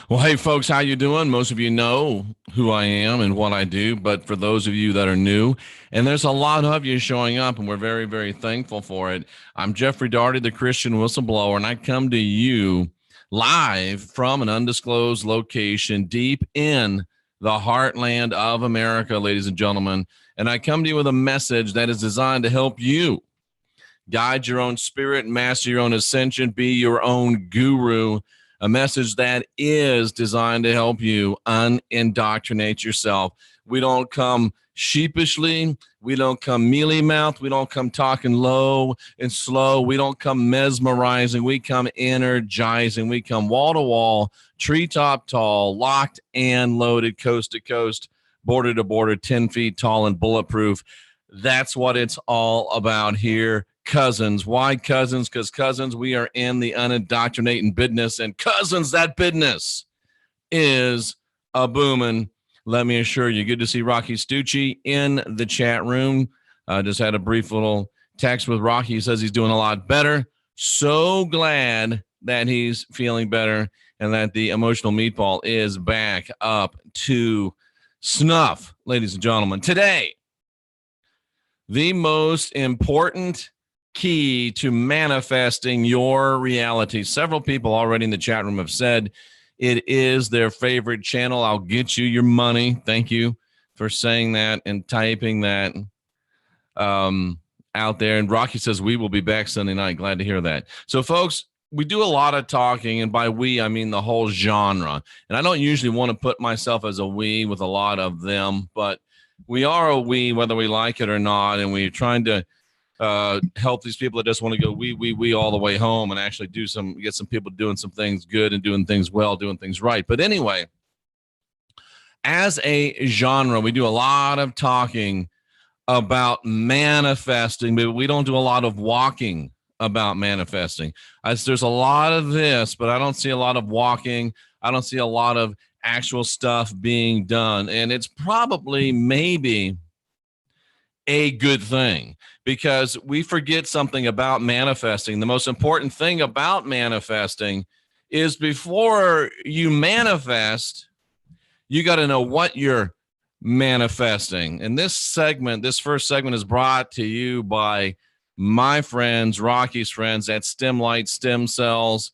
Well, hey, folks, how you doing? Most of you know who I am and what I do, but for those of you that are new, and there's a lot of you showing up, and we're very, very thankful for it. I'm Jeffrey Daugherty, the Christian Whistleblower, and I come to you live from an undisclosed location deep in the heartland of America, ladies and gentlemen. And I come to you with a message that is designed to help you guide your own spirit, master your own ascension, be your own guru. A message that is designed to help you unindoctrinate yourself. We don't come sheepishly. We don't come mealy-mouthed. We don't come talking low and slow. We don't come mesmerizing. We come energizing. We come wall-to-wall, treetop tall, locked and loaded, coast to coast, border to border, 10 feet tall and bulletproof. That's what it's all about here. Cousins. Why cousins? Because cousins, we are in the unindoctrinating business, and cousins, that business is a booming. Let me assure you. Good to see Rocky Stucci in the chat room. Just had a brief little text with Rocky. He says he's doing a lot better. So glad that he's feeling better and that the emotional meatball is back up to snuff, ladies and gentlemen. Today, the most important key to manifesting your reality. Several people already in the chat room have said it is their favorite channel. I'll get you your money. Thank you for saying that and typing that out there. And Rocky says, we will be back Sunday night. Glad to hear that. So, folks, we do a lot of talking, and by we, I mean the whole genre. And I don't usually want to put myself as a we with a lot of them, but we are a we, whether we like it or not, and we're trying to help these people that just want to go we all the way home and actually get some people doing some things good and doing things well, doing things right. But anyway, as a genre, we do a lot of talking about manifesting, but we don't do a lot of walking about manifesting. There's a lot of this, but I don't see a lot of walking. I don't see a lot of actual stuff being done. And it's probably maybe a good thing, because we forget something about manifesting. The most important thing about manifesting is before you manifest, you got to know what you're manifesting. And this first segment is brought to you by my friends, Rocky's friends at StemLight Stem Cells.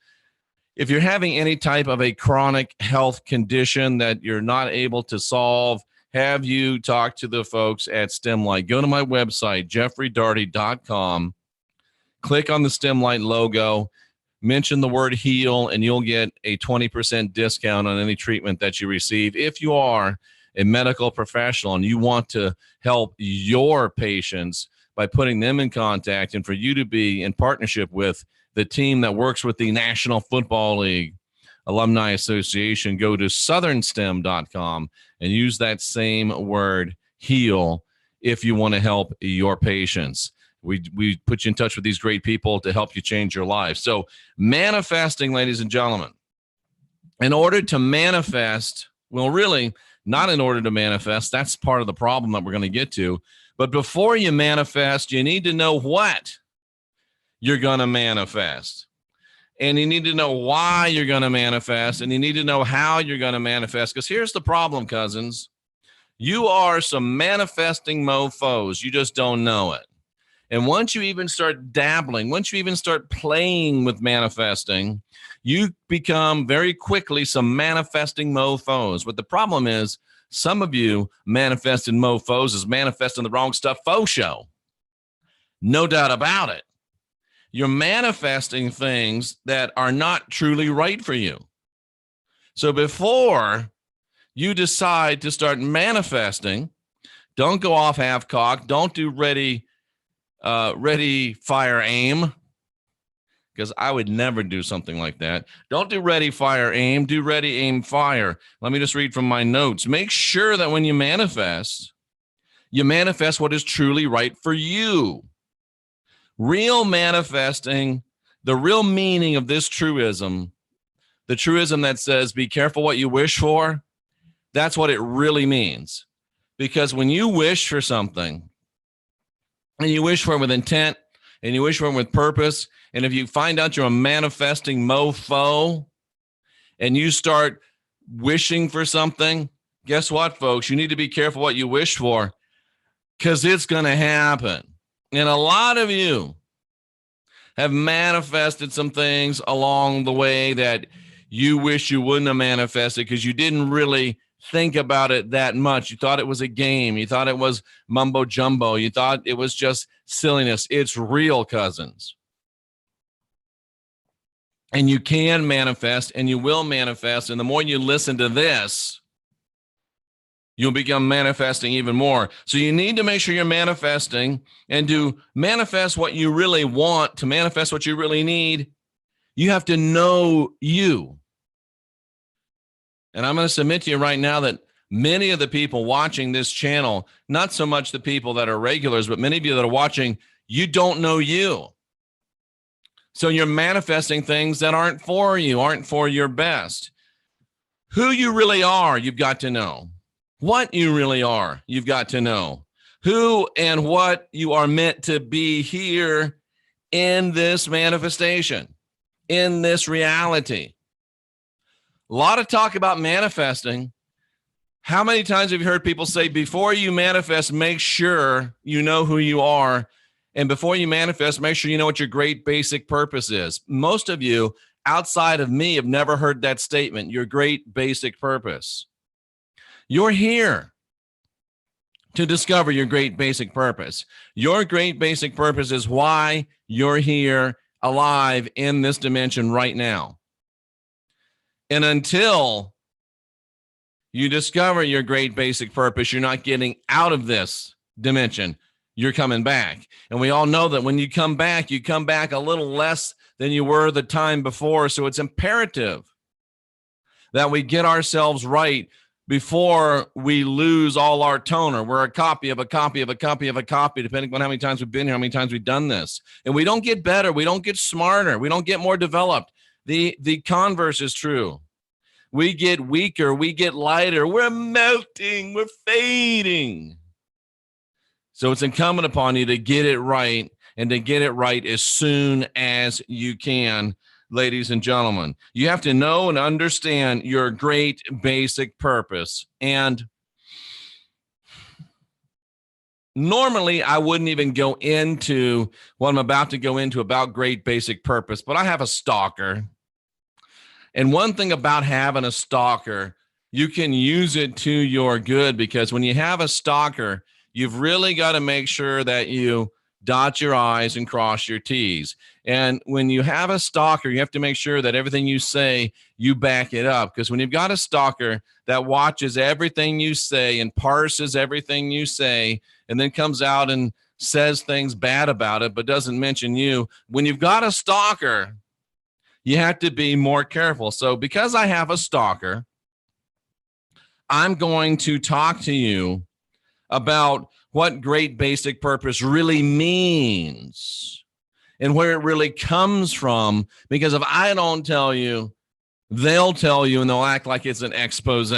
If you're having any type of a chronic health condition that you're not able to solve, have you talk to the folks at StemLight. Go to my website, jeffreydaugherty.com. Click on the StemLight logo, mention the word heal, and you'll get a 20% discount on any treatment that you receive. If you are a medical professional and you want to help your patients by putting them in contact, and for you to be in partnership with the team that works with the National Football League Alumni Association, go to southernstem.com and use that same word, heal, if you want to help your patients. We put you in touch with these great people to help you change your life. So manifesting, ladies and gentlemen, in order to manifest, well, really not in order to manifest. That's part of the problem that we're going to get to. But before you manifest, you need to know what you're going to manifest. And you need to know why you're going to manifest, and you need to know how you're going to manifest. Because here's the problem, cousins. You are some manifesting mofos. You just don't know it. And once you even start dabbling, once you even start playing with manifesting, you become very quickly some manifesting mofos. But the problem is, some of you manifesting mofos is manifesting the wrong stuff faux show. No doubt about it. You're manifesting things that are not truly right for you. So before you decide to start manifesting, don't go off half-cocked. Don't do ready, fire, aim, because I would never do something like that. Don't do ready, fire, aim. Do ready, aim, fire. Let me just read from my notes. Make sure that when you manifest what is truly right for you. Real manifesting, the real meaning of this truism, the truism that says, be careful what you wish for, that's what it really means. Because when you wish for something, and you wish for it with intent, and you wish for it with purpose, and if you find out you're a manifesting mofo, and you start wishing for something, guess what, folks? You need to be careful what you wish for, because it's going to happen. And a lot of you have manifested some things along the way that you wish you wouldn't have manifested because you didn't really think about it that much. You thought it was a game. You thought it was mumbo jumbo. You thought it was just silliness. It's real, cousins. And you can manifest, and you will manifest. And the more you listen to this, you'll become manifesting even more. So you need to make sure you're manifesting, and to manifest what you really want, to manifest what you really need, you have to know you. And I'm going to submit to you right now that many of the people watching this channel, not so much the people that are regulars, but many of you that are watching, you don't know you. So you're manifesting things that aren't for you, aren't for your best. Who you really are, you've got to know. What you really are, you've got to know. Who and what you are meant to be here in this manifestation, in this reality. A lot of talk about manifesting. How many times have you heard people say, before you manifest, make sure you know who you are? And before you manifest, make sure you know what your great basic purpose is. Most of you outside of me have never heard that statement, your great basic purpose. You're here to discover your great basic purpose. Your great basic purpose is why you're here alive in this dimension right now. And until you discover your great basic purpose, you're not getting out of this dimension. You're coming back. And we all know that when you come back a little less than you were the time before. So it's imperative that we get ourselves right before we lose all our toner. We're a copy of a copy of a copy of a copy, depending on how many times we've been here, how many times we've done this. And we don't get better. We don't get smarter. We don't get more developed. The converse is true. We get weaker. We get lighter. We're melting. We're fading. So it's incumbent upon you to get it right, and to get it right as soon as you can, ladies and gentlemen. You have to know and understand your great basic purpose. And normally I wouldn't even go into what I'm about to go into about great basic purpose, but I have a stalker. And one thing about having a stalker, you can use it to your good, because when you have a stalker, you've really got to make sure that you dot your I's and cross your T's. And when you have a stalker, you have to make sure that everything you say, you back it up. Because when you've got a stalker that watches everything you say and parses everything you say, and then comes out and says things bad about it, but doesn't mention you, when you've got a stalker, you have to be more careful. So because I have a stalker, I'm going to talk to you about what great basic purpose really means and where it really comes from. Because if I don't tell you, they'll tell you, and they'll act like it's an expose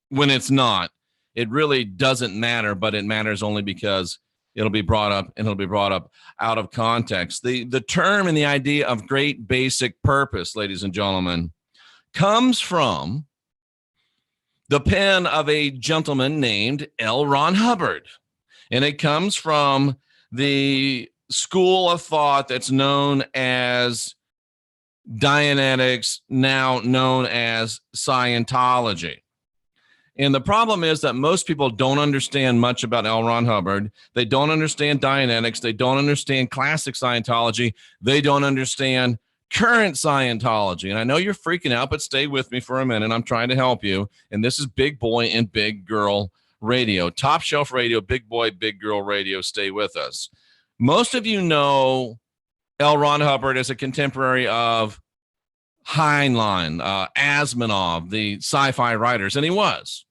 when it's not. It really doesn't matter, but it matters only because it'll be brought up, and it'll be brought up out of context. The term and the idea of great basic purpose, ladies and gentlemen, comes from the pen of a gentleman named L. Ron Hubbard. And it comes from the school of thought that's known as Dianetics, now known as Scientology. And the problem is that most people don't understand much about L. Ron Hubbard. They don't understand Dianetics. They don't understand classic Scientology. They don't understand current Scientology. And I know you're freaking out, but stay with me for a minute. I'm trying to help you. And this is Big Boy and Big Girl Radio, top shelf radio, big boy, big girl radio. Stay with us. Most of you know L. Ron Hubbard as a contemporary of Heinlein, Asimov, the sci-fi writers, and he was.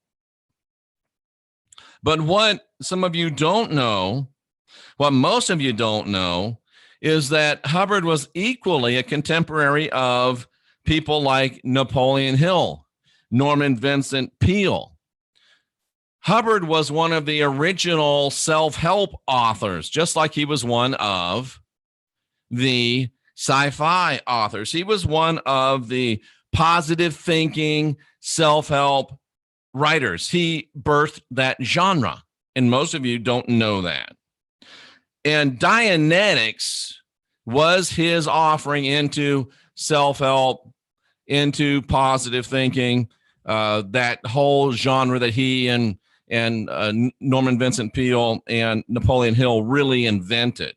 But what some of you don't know, what most of you don't know, is that Hubbard was equally a contemporary of people like Napoleon Hill, Norman Vincent Peale. Hubbard was one of the original self-help authors, just like he was one of the sci-fi authors. He was one of the positive thinking, self-help writers. He birthed that genre, and most of you don't know that. And Dianetics was his offering into self-help, into positive thinking, that whole genre that he and Norman Vincent Peale and Napoleon Hill really invented.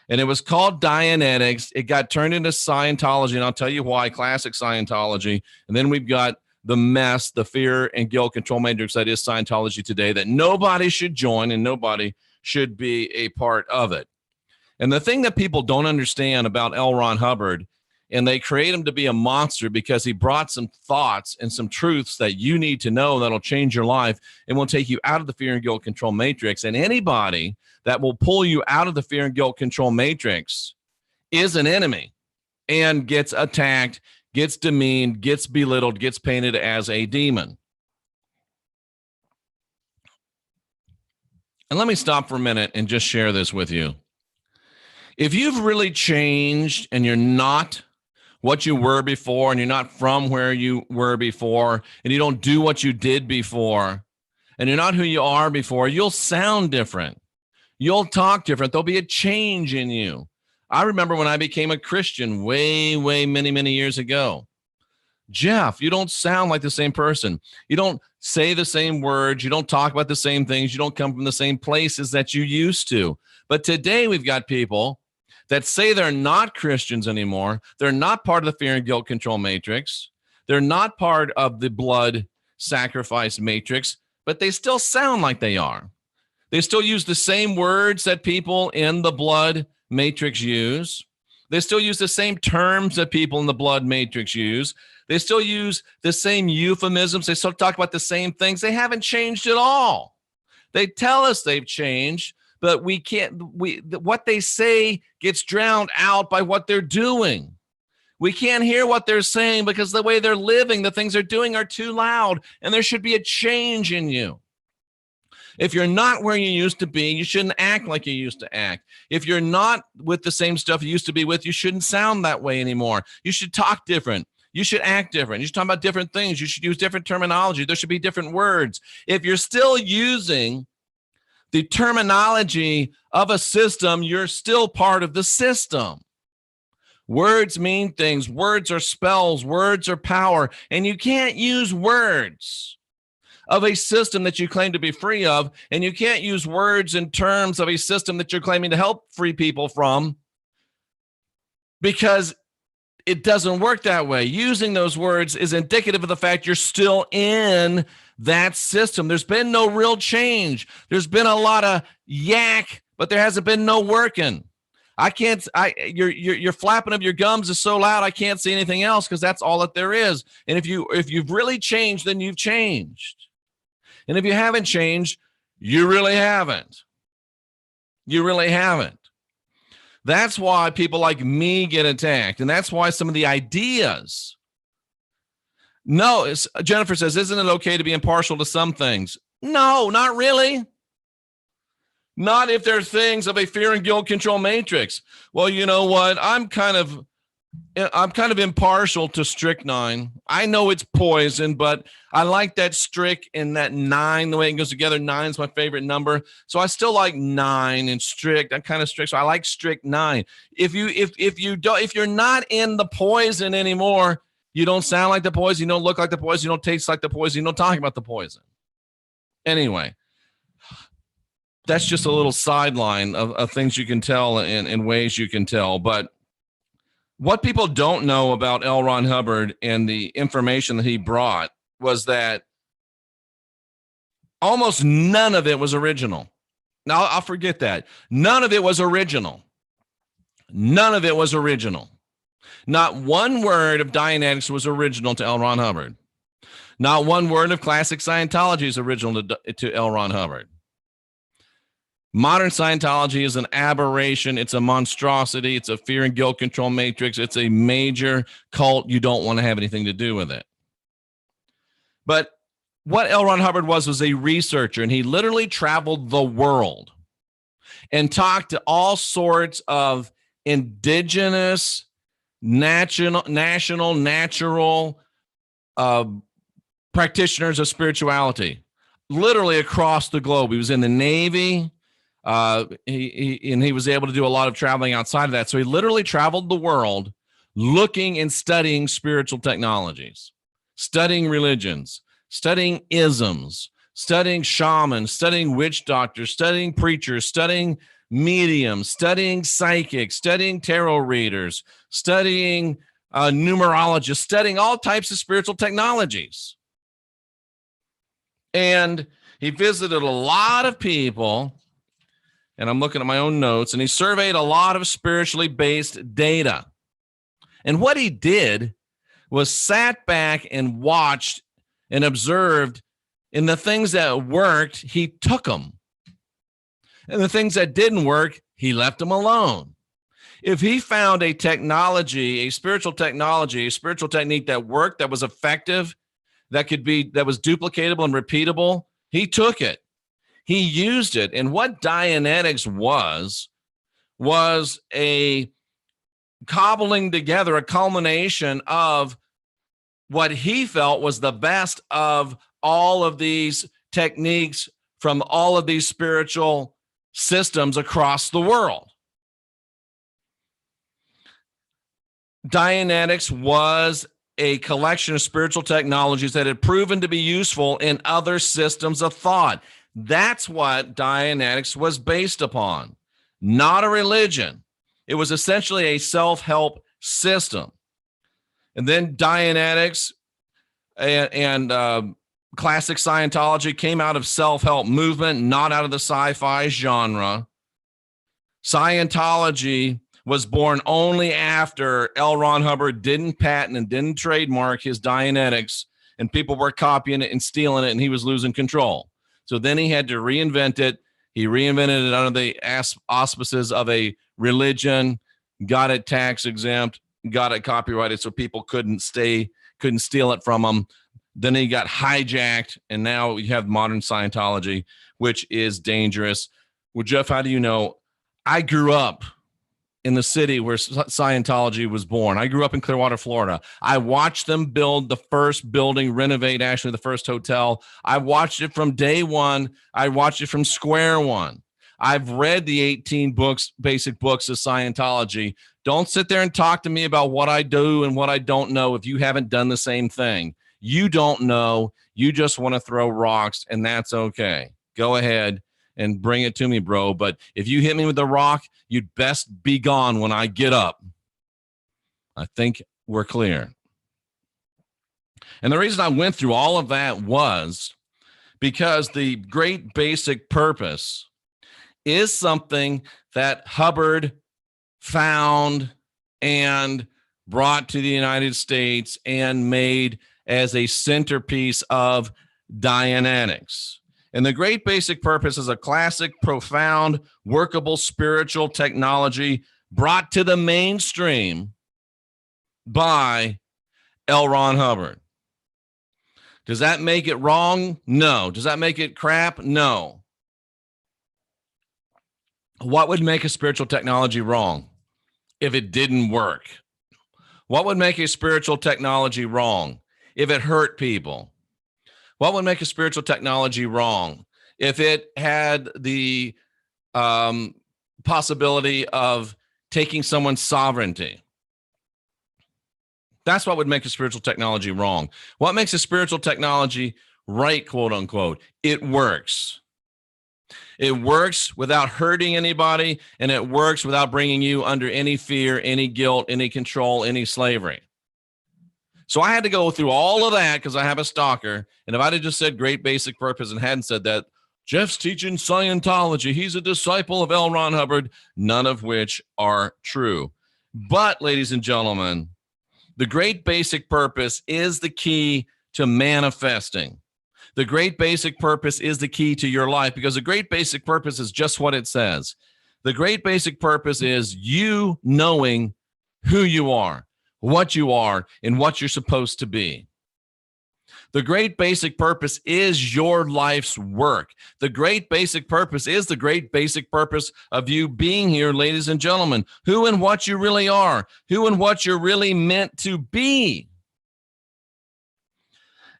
And it was called Dianetics. It got turned into Scientology, and I'll tell you why, classic Scientology. And then we've got the mess, the fear and guilt control matrix that is Scientology today, that nobody should join and nobody should be a part of it. And the thing that people don't understand about L. Ron Hubbard, and they create him to be a monster because he brought some thoughts and some truths that you need to know that'll change your life and will take you out of the fear and guilt control matrix. And anybody that will pull you out of the fear and guilt control matrix is an enemy and gets attacked, gets demeaned, gets belittled, gets painted as a demon. And let me stop for a minute and just share this with you. If you've really changed and you're not what you were before, and you're not from where you were before, and you don't do what you did before, and you're not who you are before, you'll sound different. You'll talk different. There'll be a change in you. I remember when I became a Christian many years ago. Jeff, you don't sound like the same person. You don't say the same words. You don't talk about the same things. You don't come from the same places that you used to. But today we've got people that say they're not Christians anymore. They're not part of the fear and guilt control matrix. They're not part of the blood sacrifice matrix, but they still sound like they are. They still use the same words that people in the blood matrix use. They still use the same terms that people in the blood matrix use. They still use the same euphemisms. They still talk about the same things. They haven't changed at all. They tell us they've changed, but we can't. What they say gets drowned out by what they're doing. We can't hear what they're saying because the way they're living, the things they're doing are too loud, and there should be a change in you. If you're not where you used to be, you shouldn't act like you used to act. If you're not with the same stuff you used to be with, you shouldn't sound that way anymore. You should talk different. You should act different. You should talk about different things. You should use different terminology. There should be different words. If you're still using the terminology of a system, you're still part of the system. Words mean things. Words are spells. Words are power. And you can't use words of a system that you claim to be free of, and you can't use words in terms of a system that you're claiming to help free people from, because it doesn't work that way. Using those words is indicative of the fact you're still in that system. There's been no real change. There's been a lot of yak, but there hasn't been no working. Your flapping of your gums is so loud I can't see anything else, because that's all that there is. And if you've really changed, then you've changed. And if you haven't changed, you really haven't. You really haven't. That's why people like me get attacked. And that's why some of the ideas. No, Jennifer says, isn't it okay to be impartial to some things? No, not really. Not if they're things of a fear and guilt control matrix. Well, you know what? I'm kind of impartial to strychnine. I know it's poison, but I like that strict and that 9, the way it goes together. 9 is my favorite number. So I still like 9 and strict. I'm kind of strict. So I like strict 9. If you're not in the poison anymore, you don't sound like the poison, you don't look like the poison, you don't taste like the poison, you don't talk about the poison. Anyway, that's just a little sideline of things you can tell and ways you can tell. But what people don't know about L. Ron Hubbard and the information that he brought was that almost none of it was original. Now, I'll forget that. None of it was original. None of it was original. Not one word of Dianetics was original to L. Ron Hubbard. Not one word of classic Scientology is original to L. Ron Hubbard. Modern Scientology is an aberration. It's a monstrosity. It's a fear and guilt control matrix. It's a major cult. You don't want to have anything to do with it. But what L. Ron Hubbard was a researcher, and he literally traveled the world and talked to all sorts of indigenous, natural, practitioners of spirituality, literally across the globe. He was in the Navy. He was able to do a lot of traveling outside of that. So he literally traveled the world looking and studying spiritual technologies, studying religions, studying isms, studying shamans, studying witch doctors, studying preachers, studying mediums, studying psychics, studying tarot readers, studying numerologists, studying all types of spiritual technologies. And he visited a lot of people, and I'm looking at my own notes, and he surveyed a lot of spiritually based data. And what he did was sat back and watched and observed, and the things that worked, he took them. And the things that didn't work, he left them alone. If he found a technology, a spiritual technology, a spiritual technique that worked, that was effective, that was duplicatable and repeatable, he took it. He used it. And what Dianetics was a cobbling together, a culmination of what he felt was the best of all of these techniques from all of these spiritual systems across the world. Dianetics was a collection of spiritual technologies that had proven to be useful in other systems of thought. That's what Dianetics was based upon, not a religion. It was essentially a self-help system. And then Dianetics and classic Scientology came out of self-help movement, not out of the sci-fi genre. Scientology was born only after L. Ron Hubbard didn't patent and didn't trademark his Dianetics, and people were copying it and stealing it, and he was losing control. So then he had to reinvent it. He reinvented it under the auspices of a religion, got it tax exempt, got it copyrighted so people couldn't steal it from him. Then he got hijacked, and now you have modern Scientology, which is dangerous. Well, Jeff, how do you know? I grew up in the city where Scientology was born. I grew up in Clearwater, Florida. I watched them build the first building, renovate actually the first hotel. I watched it from day one. I watched it from square one. I've read the 18 basic books of Scientology. Don't sit there and talk to me about what I do and what I don't know if you haven't done the same thing. You don't know. You just want to throw rocks, and that's okay. Go ahead and bring it to me, bro. But if you hit me with a rock, you'd best be gone when I get up. I think we're clear. And the reason I went through all of that was because the great basic purpose is something that Hubbard found and brought to the United States and made as a centerpiece of Dianetics. And the great basic purpose is a classic, profound, workable spiritual technology brought to the mainstream by L. Ron Hubbard. Does that make it wrong? No. Does that make it crap? No. What would make a spiritual technology wrong if it didn't work? What would make a spiritual technology wrong if it hurt people? What would make a spiritual technology wrong if it had the possibility of taking someone's sovereignty? That's what would make a spiritual technology wrong. What makes a spiritual technology right, quote unquote? It works. It works without hurting anybody, and it works without bringing you under any fear, any guilt, any control, any slavery. So I had to go through all of that because I have a stalker. And if I'd have just said great basic purpose and hadn't said that, Jeff's teaching Scientology, he's a disciple of L. Ron Hubbard, none of which are true. But, ladies and gentlemen, the great basic purpose is the key to manifesting. The great basic purpose is the key to your life, because the great basic purpose is just what it says. The great basic purpose is you knowing who you are, what you are, and what you're supposed to be. The great basic purpose is your life's work. The great basic purpose is the great basic purpose of you being here, ladies and gentlemen. Who and what you really are, who and what you're really meant to be.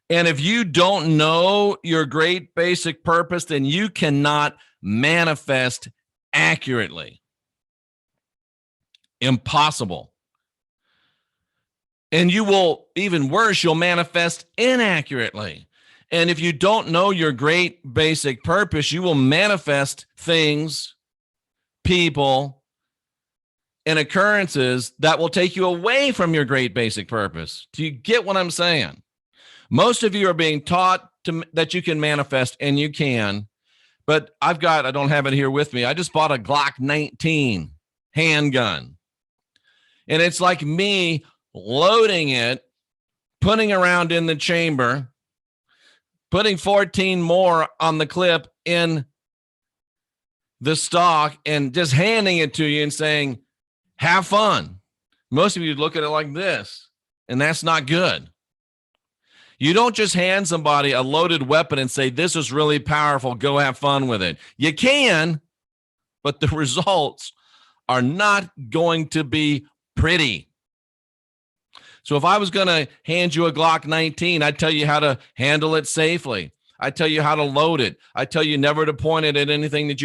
And if you don't know your great basic purpose, then you cannot manifest accurately. Impossible. And you will, even worse, you'll manifest inaccurately. And if you don't know your great basic purpose, you will manifest things, people, and occurrences that will take you away from your great basic purpose. Do you get what I'm saying? Most of you are being taught that you can manifest, and you can. But I don't have it here with me. I just bought a Glock 19 handgun. And it's like me loading it, putting around in the chamber, putting 14 more on the clip in the stock, and just handing it to you and saying, have fun. Most of you look at it like this, and that's not good. You don't just hand somebody a loaded weapon and say, this is really powerful, go have fun with it. You can, but the results are not going to be pretty. So if I was going to hand you a Glock 19, I'd tell you how to handle it safely. I tell you how to load it. I tell you never to point it at anything that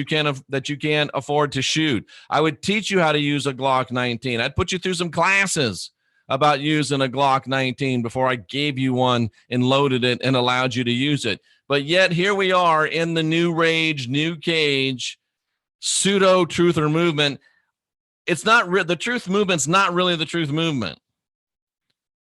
you can't afford to shoot. I would teach you how to use a Glock 19. I'd put you through some classes about using a Glock 19 before I gave you one and loaded it and allowed you to use it. But yet here we are in the new rage, new cage, pseudo truther movement. It's not the truth movement's not really the truth movement.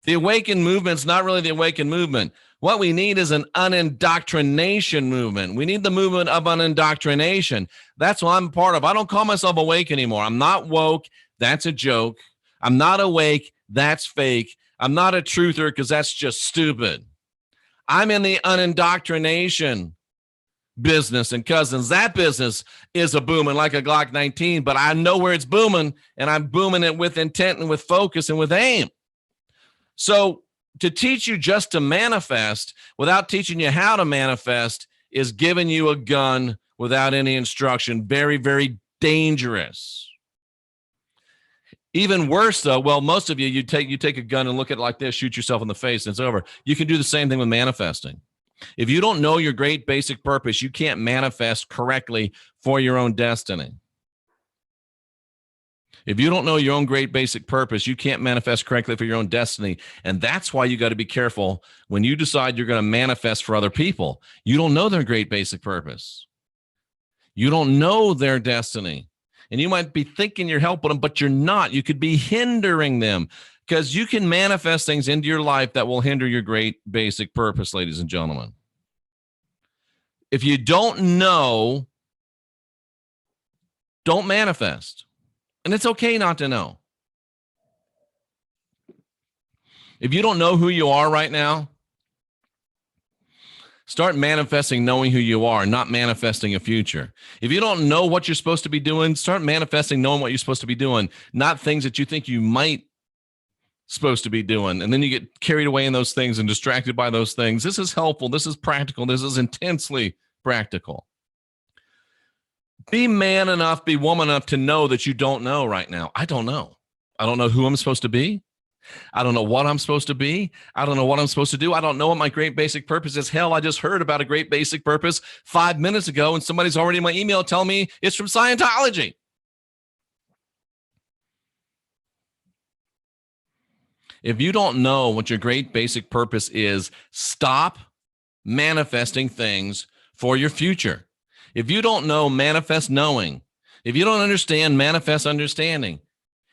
The awakened movement's not really the awakened movement. What we need is an unindoctrination movement. We need the movement of unindoctrination. That's what I'm part of. I don't call myself awake anymore. I'm not woke. That's a joke. I'm not awake. That's fake. I'm not a truther because that's just stupid. I'm in the unindoctrination business, and cousins, that business is a booming like a Glock 19, but I know where it's booming, and I'm booming it with intent and with focus and with aim. So to teach you just to manifest without teaching you how to manifest is giving you a gun without any instruction. Very, very dangerous. Even worse, though, well, most of you take a gun and look at it like this, shoot yourself in the face, and it's over. You can do the same thing with manifesting. If you don't know your great basic purpose, you can't manifest correctly for your own destiny. If you don't know your own great basic purpose, you can't manifest correctly for your own destiny. And that's why you got to be careful when you decide you're going to manifest for other people. You don't know their great basic purpose. You don't know their destiny. And you might be thinking you're helping them, but you're not. You could be hindering them because you can manifest things into your life that will hinder your great basic purpose, ladies and gentlemen. If you don't know, don't manifest. And it's okay not to know. If you don't know who you are right now, start manifesting knowing who you are, not manifesting a future. If you don't know what you're supposed to be doing, start manifesting knowing what you're supposed to be doing, not things that you think you might supposed to be doing. And then you get carried away in those things and distracted by those things. This is helpful. This is practical. This is intensely practical. Be man enough, be woman enough to know that you don't know right now. I don't know. I don't know who I'm supposed to be. I don't know what I'm supposed to be. I don't know what I'm supposed to do. I don't know what my great basic purpose is. Hell, I just heard about a great basic purpose 5 minutes ago, and somebody's already in my email telling me it's from Scientology. If you don't know what your great basic purpose is, stop manifesting things for your future. If you don't know, manifest knowing. If you don't understand, manifest understanding.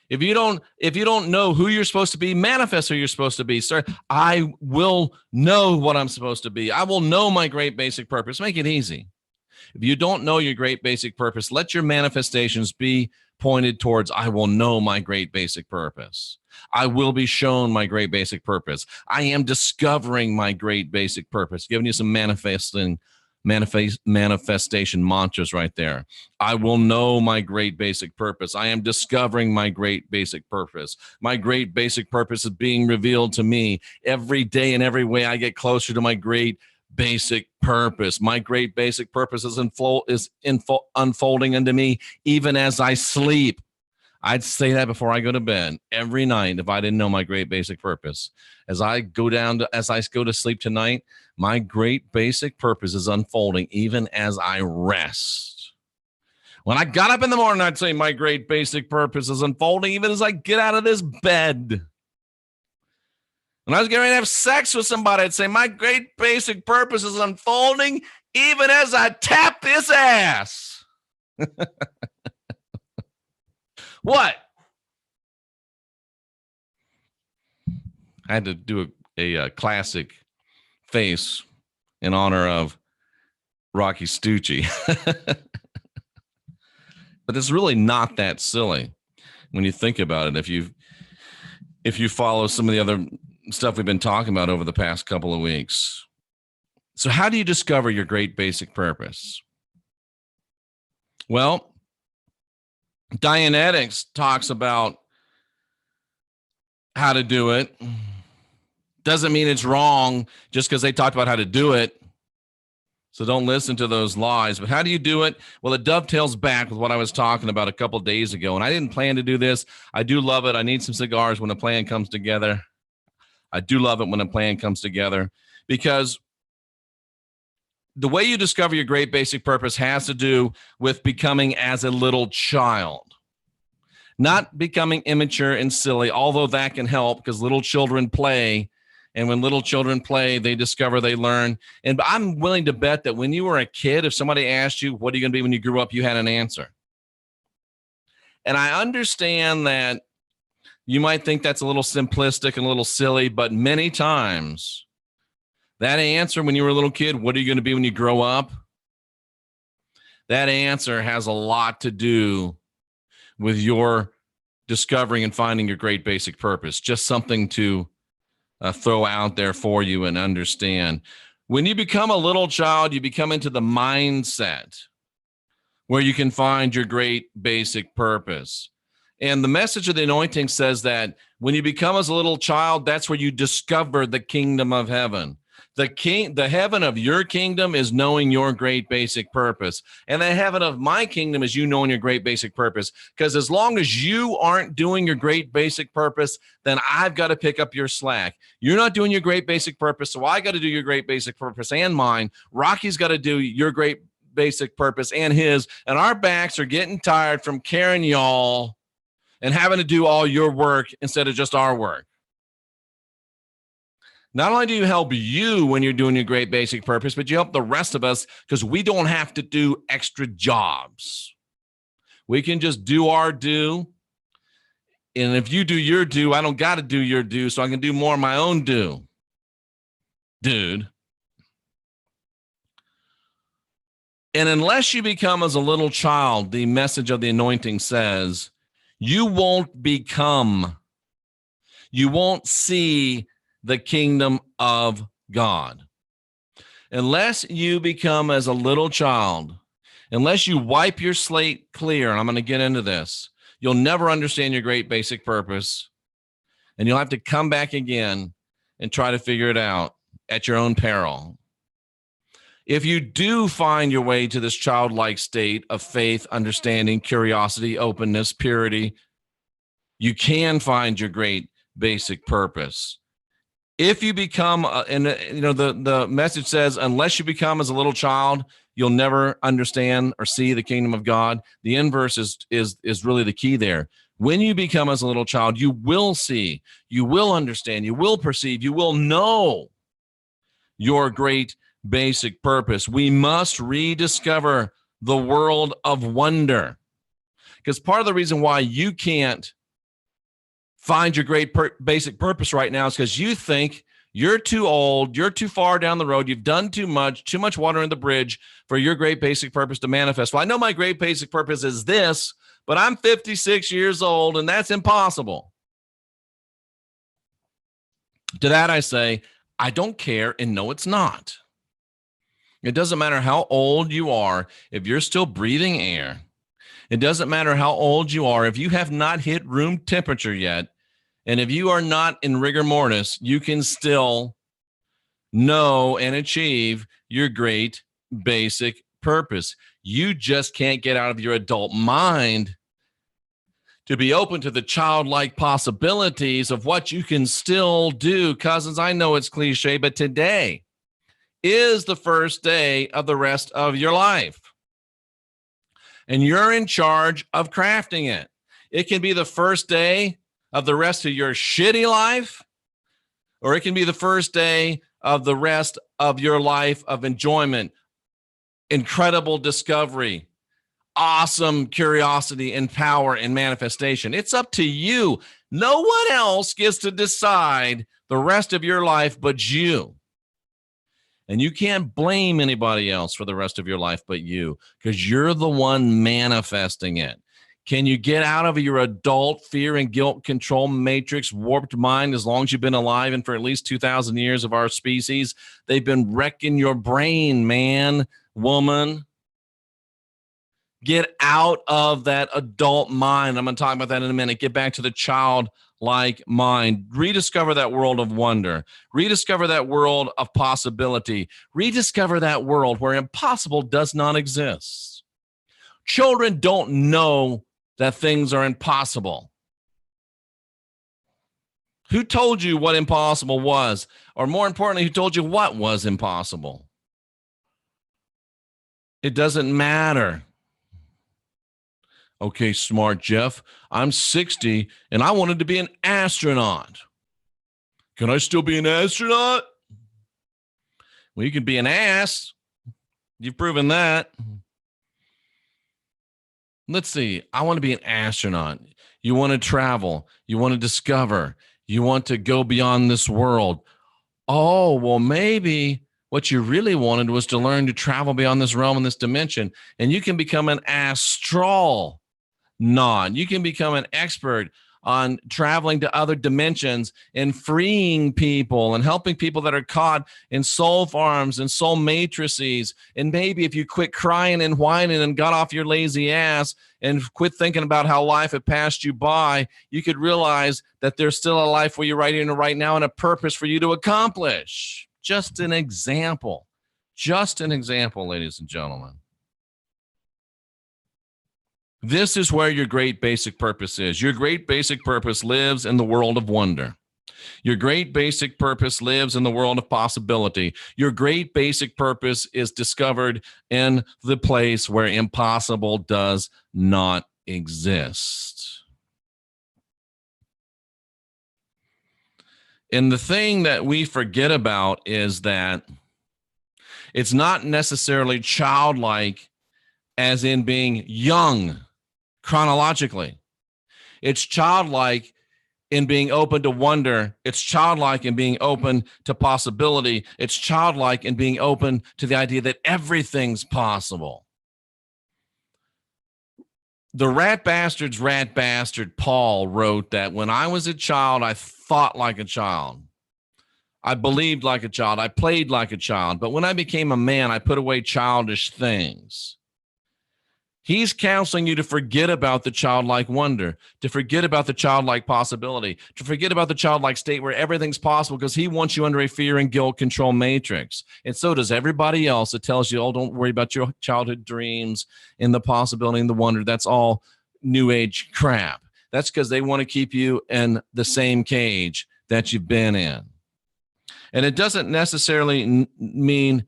If you don't know who you're supposed to be, manifest who you're supposed to be. Start, I will know what I'm supposed to be. I will know my great basic purpose. Make it easy. If you don't know your great basic purpose, let your manifestations be pointed towards, I will know my great basic purpose. I will be shown my great basic purpose. I am discovering my great basic purpose. Giving you some manifestation mantras right there. I will know my great basic purpose. I am discovering my great basic purpose. My great basic purpose is being revealed to me every day, and every way I get closer to my great basic purpose. My great basic purpose is unfolding unto me even as I sleep. I'd say that before I go to bed every night if I didn't know my great basic purpose. As I go to sleep tonight, my great basic purpose is unfolding even as I rest. When I got up in the morning, I'd say my great basic purpose is unfolding even as I get out of this bed. When I was getting ready to have sex with somebody, I'd say my great basic purpose is unfolding even as I tap this ass. What? I had to do a classic face in honor of Rocky Stucci. But it's really not that silly when you think about it. If you follow some of the other stuff we've been talking about over the past couple of weeks. So how do you discover your great basic purpose? Well, Dianetics talks about how to do it. Doesn't mean it's wrong just because they talked about how to do it. So don't listen to those lies. But how do you do it? Well, it dovetails back with what I was talking about a couple of days ago. And I didn't plan to do this. I do love it. I need some cigars when a plan comes together. I do love it when a plan comes together, because the way you discover your great basic purpose has to do with becoming as a little child, not becoming immature and silly, although that can help because little children play. And when little children play, they discover, they learn. And I'm willing to bet that when you were a kid, if somebody asked you, what are you going to be when you grew up, you had an answer. And I understand that you might think that's a little simplistic and a little silly, but many times that answer when you were a little kid, what are you going to be when you grow up? That answer has a lot to do with your discovering and finding your great basic purpose. Just something to throw out there for you and understand. When you become a little child, you become into the mindset where you can find your great basic purpose. And the message of the anointing says that when you become as a little child, that's where you discover the kingdom of heaven. The heaven of your kingdom is knowing your great basic purpose. And the heaven of my kingdom is you knowing your great basic purpose. Because as long as you aren't doing your great basic purpose, then I've got to pick up your slack. You're not doing your great basic purpose, so I got to do your great basic purpose and mine. Rocky's got to do your great basic purpose and his. And our backs are getting tired from carrying y'all and having to do all your work instead of just our work. Not only do you help you when you're doing your great basic purpose, but you help the rest of us because we don't have to do extra jobs. We can just do our due. And if you do your due, I don't got to do your due, so I can do more of my own due. Dude. And unless you become as a little child, the message of the anointing says, you won't become, you won't see the kingdom of God. Unless you become as a little child, unless you wipe your slate clear, and I'm going to get into this, you'll never understand your great basic purpose. And you'll have to come back again and try to figure it out at your own peril. If you do find your way to this childlike state of faith, understanding, curiosity, openness, purity, you can find your great basic purpose. If you become, the message says, unless you become as a little child, you'll never understand or see the kingdom of God. The inverse is really the key there. When you become as a little child, you will see, you will understand, you will perceive, you will know your great basic purpose. We must rediscover the world of wonder. Because part of the reason why you can't find your great basic purpose right now is because you think you're too old, you're too far down the road, you've done too much water in the bridge for your great basic purpose to manifest. Well, I know my great basic purpose is this, but I'm 56 years old and that's impossible. To that I say, I don't care and no, it's not. It doesn't matter how old you are, if you're still breathing air. It doesn't matter how old you are, if you have not hit room temperature yet, and if you are not in rigor mortis, you can still know and achieve your great basic purpose. You just can't get out of your adult mind to be open to the childlike possibilities of what you can still do. Cousins, I know it's cliche, but today is the first day of the rest of your life. And you're in charge of crafting it. It can be the first day of the rest of your shitty life, or it can be the first day of the rest of your life of enjoyment, incredible discovery, awesome curiosity and power and manifestation. It's up to you. No one else gets to decide the rest of your life but you. And you can't blame anybody else for the rest of your life but you, because you're the one manifesting it. Can you get out of your adult fear and guilt control matrix warped mind as long as you've been alive? And for at least 2,000 years of our species, they've been wrecking your brain, man, woman. Get out of that adult mind. I'm going to talk about that in a minute. Get back to the childlike mind. Rediscover that world of wonder. Rediscover that world of possibility. Rediscover that world where impossible does not exist. Children don't know that things are impossible. Who told you what impossible was? Or more importantly, who told you what was impossible? It doesn't matter. Okay, smart Jeff, I'm 60 and I wanted to be an astronaut. Can I still be an astronaut? Well, you can be an ass. You've proven that. Let's see. I want to be an astronaut. You want to travel. You want to discover. You want to go beyond this world. Oh, well, maybe what you really wanted was to learn to travel beyond this realm and this dimension. And you can become an astronaut. You can become an expert on traveling to other dimensions and freeing people and helping people that are caught in soul farms and soul matrices. And maybe if you quit crying and whining and got off your lazy ass and quit thinking about how life had passed you by, you could realize that there's still a life for you right here and right now and a purpose for you to accomplish. Just an example. Just an example, ladies and gentlemen. This is where your great basic purpose is. Your great basic purpose lives in the world of wonder. Your great basic purpose lives in the world of possibility. Your great basic purpose is discovered in the place where impossible does not exist. And the thing that we forget about is that it's not necessarily childlike as in being young chronologically. It's childlike in being open to wonder. It's childlike in being open to possibility. It's childlike in being open to the idea that everything's possible. The rat bastard Paul wrote that when I was a child, I thought like a child. I believed like a child. I played like a child. But when I became a man, I put away childish things. He's counseling you to forget about the childlike wonder, to forget about the childlike possibility, to forget about the childlike state where everything's possible, because he wants you under a fear and guilt control matrix. And so does everybody else that tells you, oh, don't worry about your childhood dreams and the possibility and the wonder. That's all new age crap. That's because they want to keep you in the same cage that you've been in. And it doesn't necessarily mean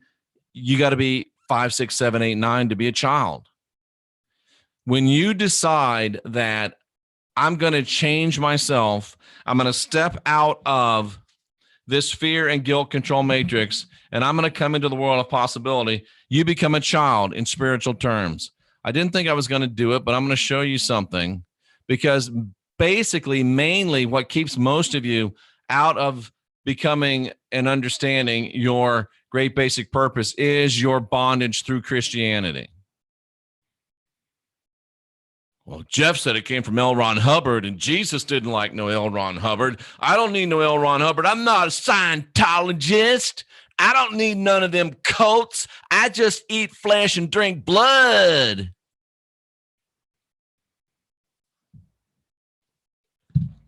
you got to be 5, 6, 7, 8, 9 to be a child. When you decide that I'm going to change myself, I'm going to step out of this fear and guilt control matrix, and I'm going to come into the world of possibility, you become a child in spiritual terms. I didn't think I was going to do it, but I'm going to show you something, because basically, mainly what keeps most of you out of becoming and understanding your great basic purpose is your bondage through Christianity. Well, Jeff said it came from L. Ron Hubbard, and Jesus didn't like no L. Ron Hubbard. I don't need no L. Ron Hubbard. I'm not a Scientologist. I don't need none of them cults. I just eat flesh and drink blood.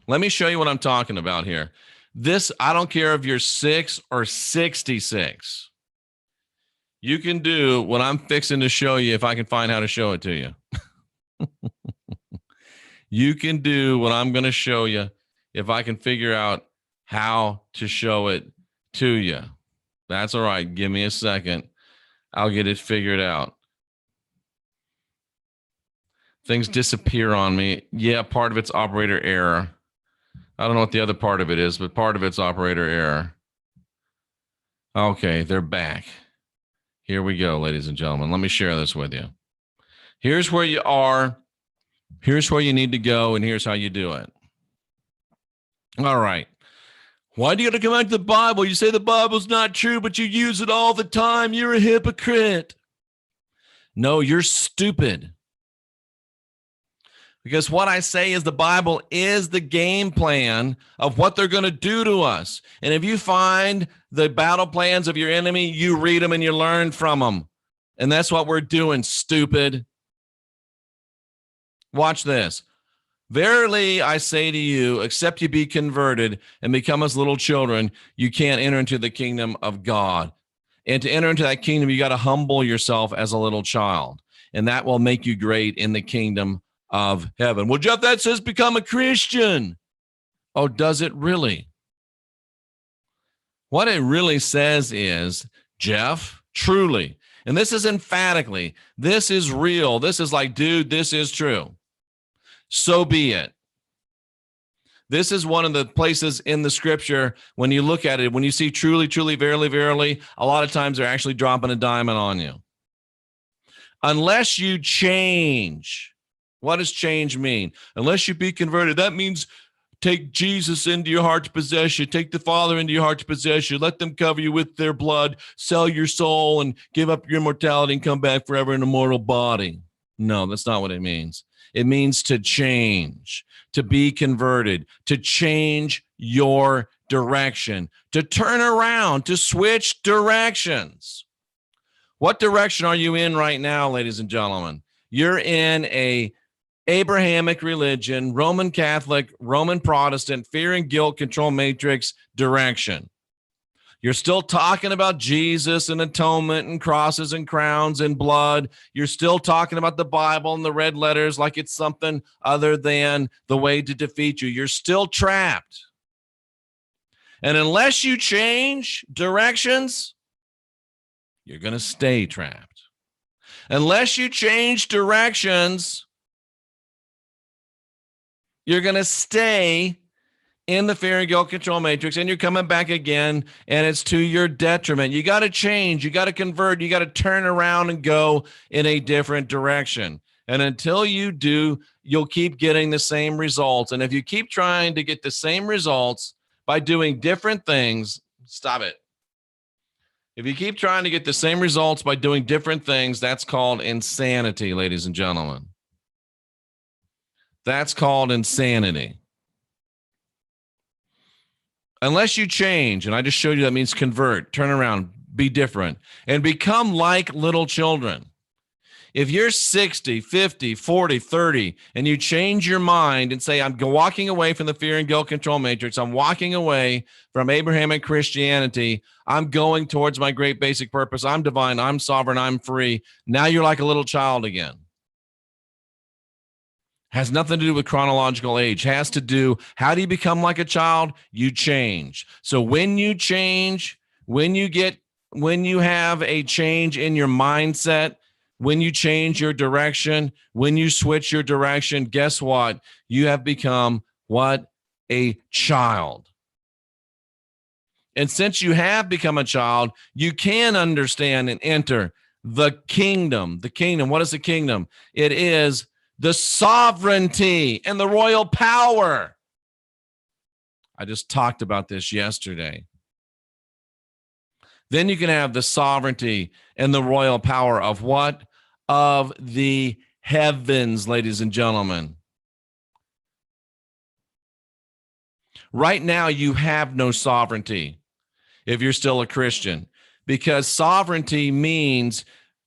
Let me show you what I'm talking about here. This, I don't care if you're 6 or 66. You can do what I'm fixing to show you if I can find how to show it to you. You can do what I'm going to show you if I can figure out how to show it to you. That's all right. Give me a second. I'll get it figured out. Things disappear on me. Yeah, part of it's operator error. I don't know what the other part of it is, but part of it's operator error. Okay, they're back. Here we go, ladies and gentlemen. Let me share this with you. Here's where you are. Here's where you need to go, and here's how you do it. All right. Why do you got to come back to the Bible? You say the Bible's not true, but you use it all the time. You're a hypocrite. No, you're stupid. Because what I say is the Bible is the game plan of what they're going to do to us. And if you find the battle plans of your enemy, you read them and you learn from them. And that's what we're doing, stupid. Watch this. Verily, I say to you, except you be converted and become as little children, you can't enter into the kingdom of God. And to enter into that kingdom, you got to humble yourself as a little child. And that will make you great in the kingdom of heaven. Well, Jeff, that says become a Christian. Oh, does it really? What it really says is, Jeff, truly, and this is emphatically, this is real. This is like, dude, this is true. So be it. This is one of the places in the scripture, when you look at it, when you see truly, truly, verily, verily, a lot of times they're actually dropping a diamond on you. Unless you change. What does change mean? Unless you be converted, that means take Jesus into your heart to possess you. Take the Father into your heart to possess you. Let them cover you with their blood. Sell your soul and give up your immortality and come back forever in a mortal body. No, that's not what it means. It means to change, to be converted, to change your direction, to turn around, to switch directions. What direction are you in right now, ladies and gentlemen? You're in a Abrahamic religion, Roman Catholic, Roman Protestant, fear and guilt control matrix direction. You're still talking about Jesus and atonement and crosses and crowns and blood. You're still talking about the Bible and the red letters like it's something other than the way to defeat you. You're still trapped. And unless you change directions, you're going to stay trapped. Unless you change directions, you're going to stay in the fear and guilt control matrix, and you're coming back again, and it's to your detriment. You got to change. You got to convert. You got to turn around and go in a different direction. And until you do, you'll keep getting the same results. And if you keep trying to get the same results by doing different things, stop it. If you keep trying to get the same results by doing different things, that's called insanity, ladies and gentlemen. That's called insanity. Unless you change, and I just showed you that means convert, turn around, be different, and become like little children. If you're 60, 50, 40, 30, and you change your mind and say, I'm walking away from the fear and guilt control matrix, I'm walking away from Abrahamic Christianity, I'm going towards my great basic purpose, I'm divine, I'm sovereign, I'm free. Now you're like a little child again. Has nothing to do with chronological age. Has to do, how do you become like a child? You change. So when you change, when you have a change in your mindset, when you change your direction, when you switch your direction, guess what? You have become what? A child. And since you have become a child, you can understand and enter the kingdom. The kingdom, what is the kingdom? It is the sovereignty and the royal power. I just talked about this yesterday. Then you can have the sovereignty and the royal power of what? Of the heavens, ladies and gentlemen. Right now, you have no sovereignty if you're still a Christian, because sovereignty means,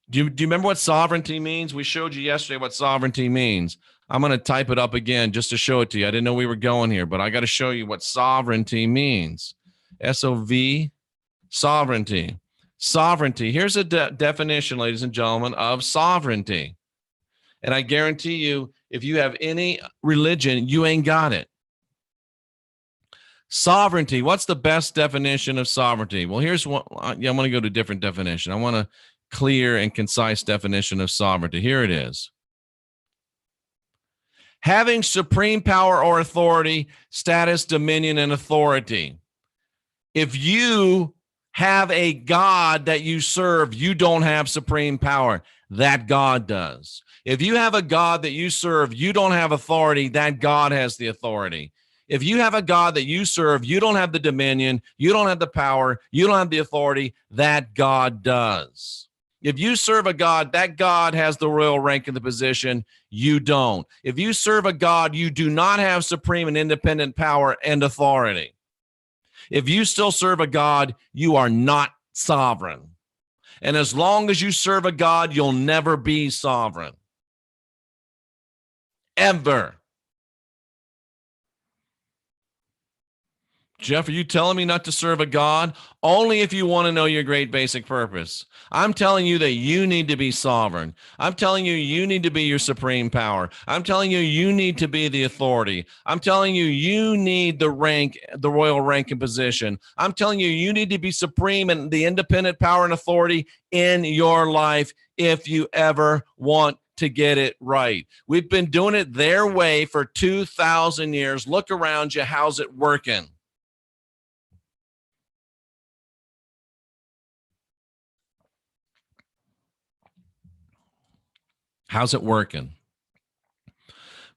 do you remember what sovereignty means? We showed you yesterday what sovereignty means. I'm going to type it up again just to show it to you. I didn't know we were going here, but I got to show you what sovereignty means. S-O-V, sovereignty. Sovereignty. Here's a definition, ladies and gentlemen, of sovereignty. And I guarantee you, If you have any religion, you ain't got it. Sovereignty. What's the best definition of sovereignty? Well, here's one. I'm going to go to a different definition. I want a clear and concise definition of sovereignty. Here it is. Having supreme power or authority, status, dominion, and authority. If you have a God that you serve, you don't have supreme power. That God does. If you have a God that you serve, you don't have authority. That God has the authority. If you have a God that you serve, you don't have the dominion, you don't have the power, you don't have the authority. That God does. If you serve a God, that God has the royal rank and the position. You don't. If you serve a God, you do not have supreme and independent power and authority. If you still serve a God, you are not sovereign. And as long as you serve a God, you'll never be sovereign. Ever. Jeff, are you telling me not to serve a God? Only if you want to know your great basic purpose. I'm telling you that you need to be sovereign. I'm telling you, you need to be your supreme power. I'm telling you, you need to be the authority. I'm telling you, you need the rank, the royal rank and position. I'm telling you, you need to be supreme and the independent power and authority in your life if you ever want to get it right. We've been doing it their way for 2,000 years. Look around you. How's it working? How's it working?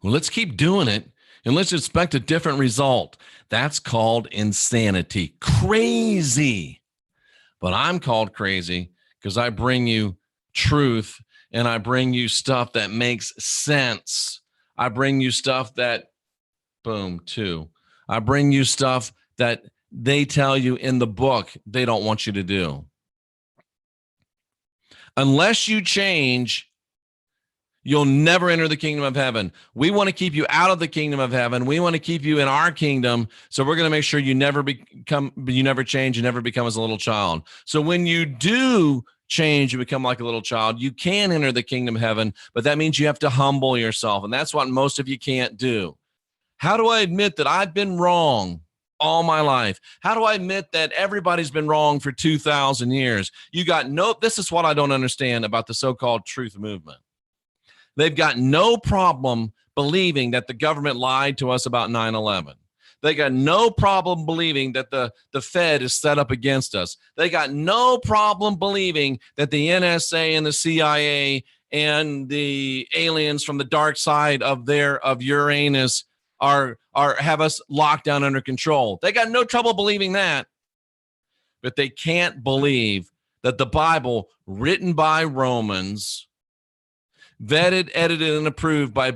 Well, let's keep doing it and let's expect a different result. That's called insanity. Crazy. But I'm called crazy because I bring you truth and I bring you stuff that makes sense. I bring you stuff that, boom, too. I bring you stuff that they tell you in the book they don't want you to do. Unless you change, you'll never enter the kingdom of heaven. We want to keep you out of the kingdom of heaven. We want to keep you in our kingdom. So we're going to make sure you never change, you never become as a little child. So when you do change, you become like a little child, you can enter the kingdom of heaven, but that means you have to humble yourself. And that's what most of you can't do. How do I admit that I've been wrong all my life? How do I admit that everybody's been wrong for 2,000 years? This is what I don't understand about the so-called truth movement. They've got no problem believing that the government lied to us about 9/11. They got no problem believing that the Fed is set up against us. They got no problem believing that the NSA and the CIA and the aliens from the dark side of Uranus have us locked down under control. They got no trouble believing that. But they can't believe that the Bible, written by Romans, vetted, edited, and approved by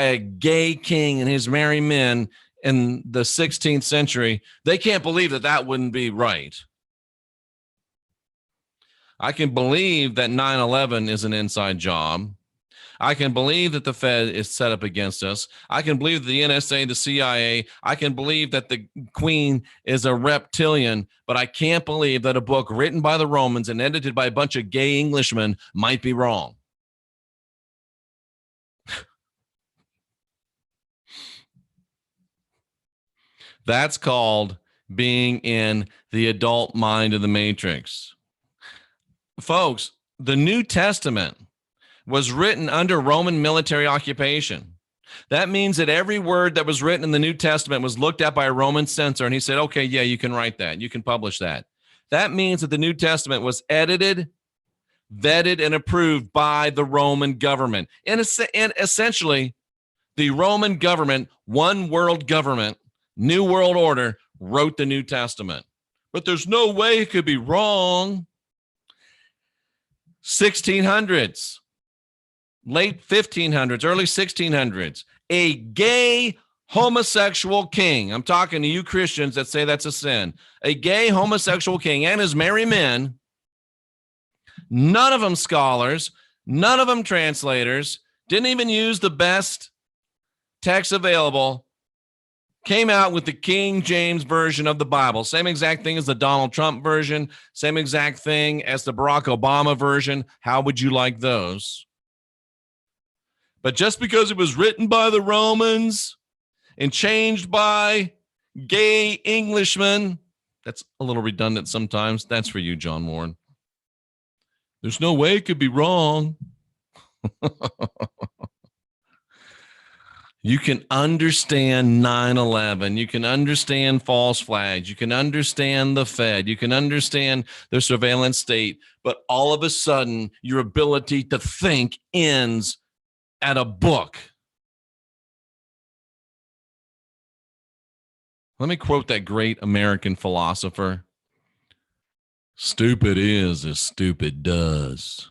a gay king and his merry men in the 16th century, they can't believe that wouldn't be right. I can believe that 9/11 is an inside job. I can believe that the Fed is set up against us. I can believe the NSA, the CIA. I can believe that the Queen is a reptilian, but I can't believe that a book written by the Romans and edited by a bunch of gay Englishmen might be wrong. That's called being in the adult mind of the Matrix. Folks, the New Testament was written under Roman military occupation. That means that every word that was written in the New Testament was looked at by a Roman censor, and he said, okay, yeah, you can write that. You can publish that. That means that the New Testament was edited, vetted, and approved by the Roman government. And essentially, the Roman government, one world government, New World Order, wrote the New Testament. But there's no way it could be wrong. 1600s, late 1500s, early 1600s, a gay homosexual king. I'm talking to you Christians that say that's a sin. A gay homosexual king and his merry men, none of them scholars, none of them translators, didn't even use the best text available, came out with the King James version of the Bible. Same exact thing as the Donald Trump version, same exact thing as the Barack Obama version. How would you like those? But just because it was written by the Romans and changed by gay Englishmen, that's a little redundant sometimes. That's for you, John Warren. There's no way it could be wrong. You can understand 9/11. You can understand false flags. You can understand the Fed. You can understand the surveillance state. But all of a sudden, your ability to think ends at a book. Let me quote that great American philosopher. Stupid is as stupid does.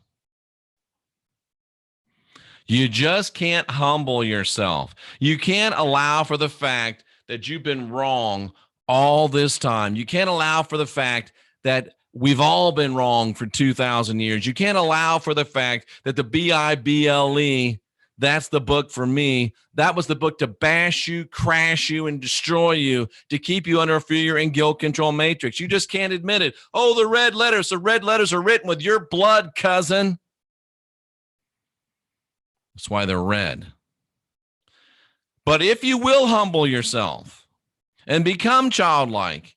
You just can't humble yourself. You can't allow for the fact that you've been wrong all this time. You can't allow for the fact that we've all been wrong for 2,000 years. You can't allow for the fact that the Bible, that's the book for me. That was the book to bash you, crash you, and destroy you, to keep you under a fear and guilt control matrix. You just can't admit it. Oh, the red letters are written with your blood, cousin. That's why they're red. But if you will humble yourself and become childlike,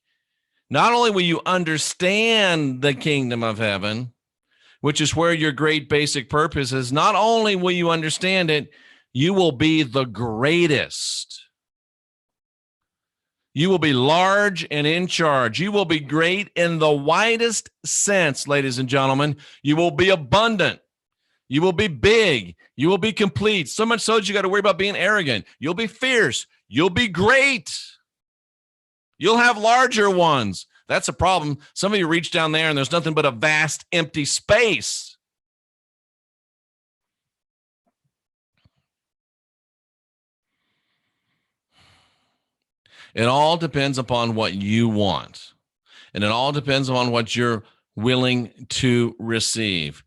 not only will you understand the kingdom of heaven, which is where your great basic purpose is, not only will you understand it, you will be the greatest. You will be large and in charge. You will be great in the widest sense, ladies and gentlemen. You will be abundant. You will be big. You will be complete. So much so that you got to worry about being arrogant. You'll be fierce. You'll be great. You'll have larger ones. That's a problem. Some of you reach down there and there's nothing but a vast empty space. It all depends upon what you want. And it all depends on what you're willing to receive.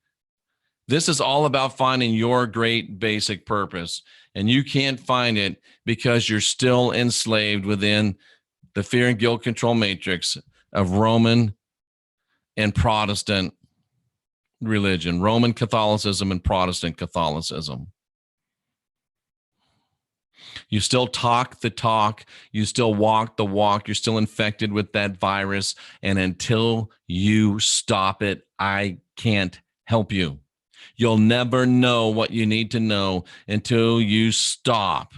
This is all about finding your great basic purpose, and you can't find it because you're still enslaved within the fear and guilt control matrix of Roman and Protestant religion, Roman Catholicism and Protestant Catholicism. You still talk the talk, you still walk the walk, you're still infected with that virus, and until you stop it, I can't help you. You'll never know what you need to know until you stop.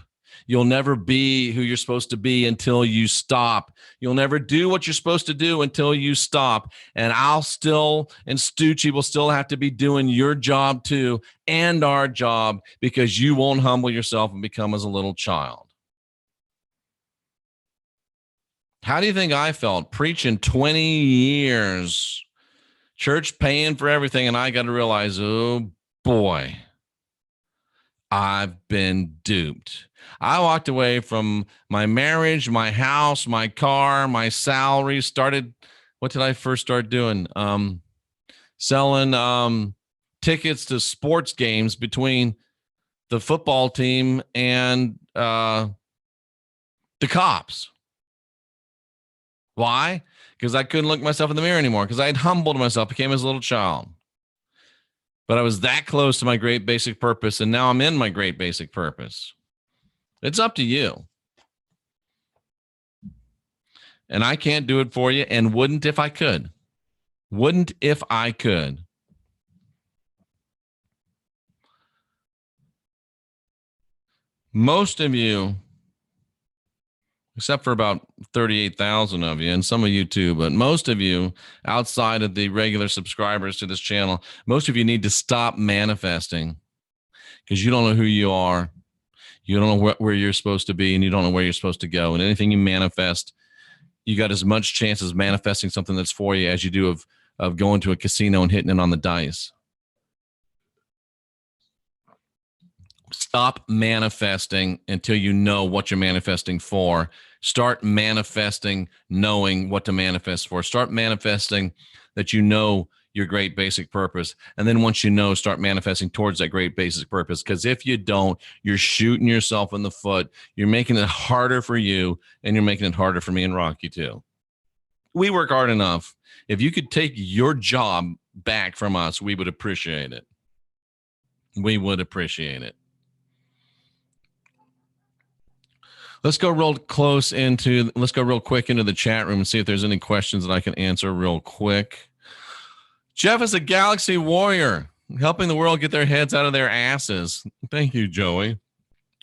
You'll never be who you're supposed to be until you stop. You'll never do what you're supposed to do until you stop. And I'll still, and Stucci will still have to be doing your job too, and our job, because you won't humble yourself and become as a little child. How do you think I felt preaching 20 years? Church paying for everything, and I got to realize, oh boy, I've been duped. I walked away from my marriage, my house, my car, my salary. What did I first start doing? Selling tickets to sports games between the football team and the cops. Why? Because I couldn't look myself in the mirror anymore, because I had humbled myself, became as a little child. But I was that close to my great basic purpose, and now I'm in my great basic purpose. It's up to you. And I can't do it for you, and wouldn't if I could. Wouldn't if I could. Most of you, except for about 38,000 of you, and some of you too, but most of you outside of the regular subscribers to this channel, most of you need to stop manifesting, because you don't know who you are. You don't know where you're supposed to be, and you don't know where you're supposed to go. And anything you manifest, you got as much chance of manifesting something that's for you as you do of going to a casino and hitting it on the dice. Stop manifesting until you know what you're manifesting for. Start manifesting knowing what to manifest for. Start manifesting that you know your great basic purpose. And then once you know, start manifesting towards that great basic purpose. Because if you don't, you're shooting yourself in the foot. You're making it harder for you, and you're making it harder for me and Rocky too. We work hard enough. If you could take your job back from us, we would appreciate it. We would appreciate it. Let's go real quick into the chat room and see if there's any questions that I can answer real quick. Jeff is a galaxy warrior, helping the world get their heads out of their asses. Thank you, Joey.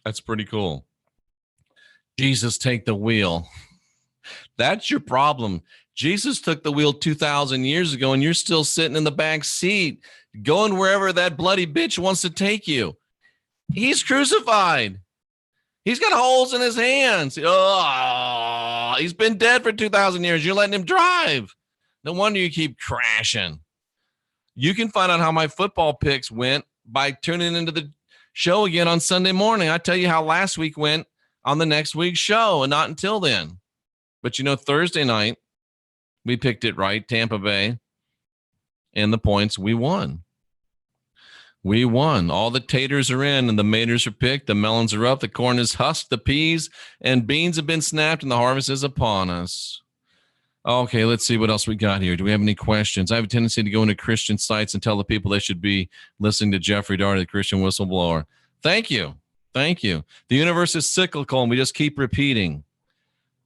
That's pretty cool. Jesus, take the wheel. That's your problem. Jesus took the wheel 2,000 years ago, and you're still sitting in the back seat, going wherever that bloody bitch wants to take you. He's crucified. He's got holes in his hands. Oh, he's been dead for 2,000 years. You're letting him drive. No wonder you keep crashing. You can find out how my football picks went by tuning into the show again on Sunday morning. I tell you how last week went on the next week's show, and not until then. But Thursday night, we picked it right, Tampa Bay, and the points, we won. We won. All the taters are in, and the maters are picked. The melons are up. The corn is husked. The peas and beans have been snapped, and the harvest is upon us. Okay, let's see what else we got here. Do we have any questions? I have a tendency to go into Christian sites and tell the people they should be listening to Jeffrey Daugherty, the Christian Whistleblower. Thank you. Thank you. The universe is cyclical, and we just keep repeating.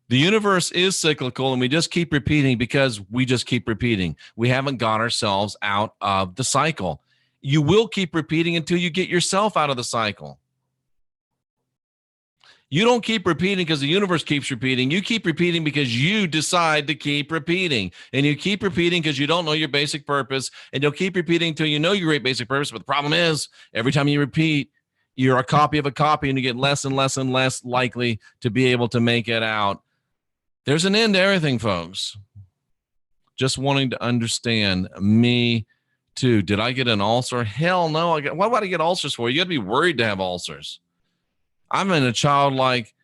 The universe is cyclical, and we just keep repeating because we just keep repeating. We haven't got ourselves out of the cycle. You will keep repeating until you get yourself out of the cycle. You don't keep repeating because the universe keeps repeating. You keep repeating because you decide to keep repeating. And you keep repeating because you don't know your basic purpose. And you'll keep repeating until you know your great basic purpose. But the problem is, every time you repeat, you're a copy of a copy, and you get less and less and less likely to be able to make it out. There's an end to everything, folks. Just wanting to understand me too. Did I get an ulcer? Hell no. What would I get ulcers for? You got to be worried to have ulcers. I'm in a childlike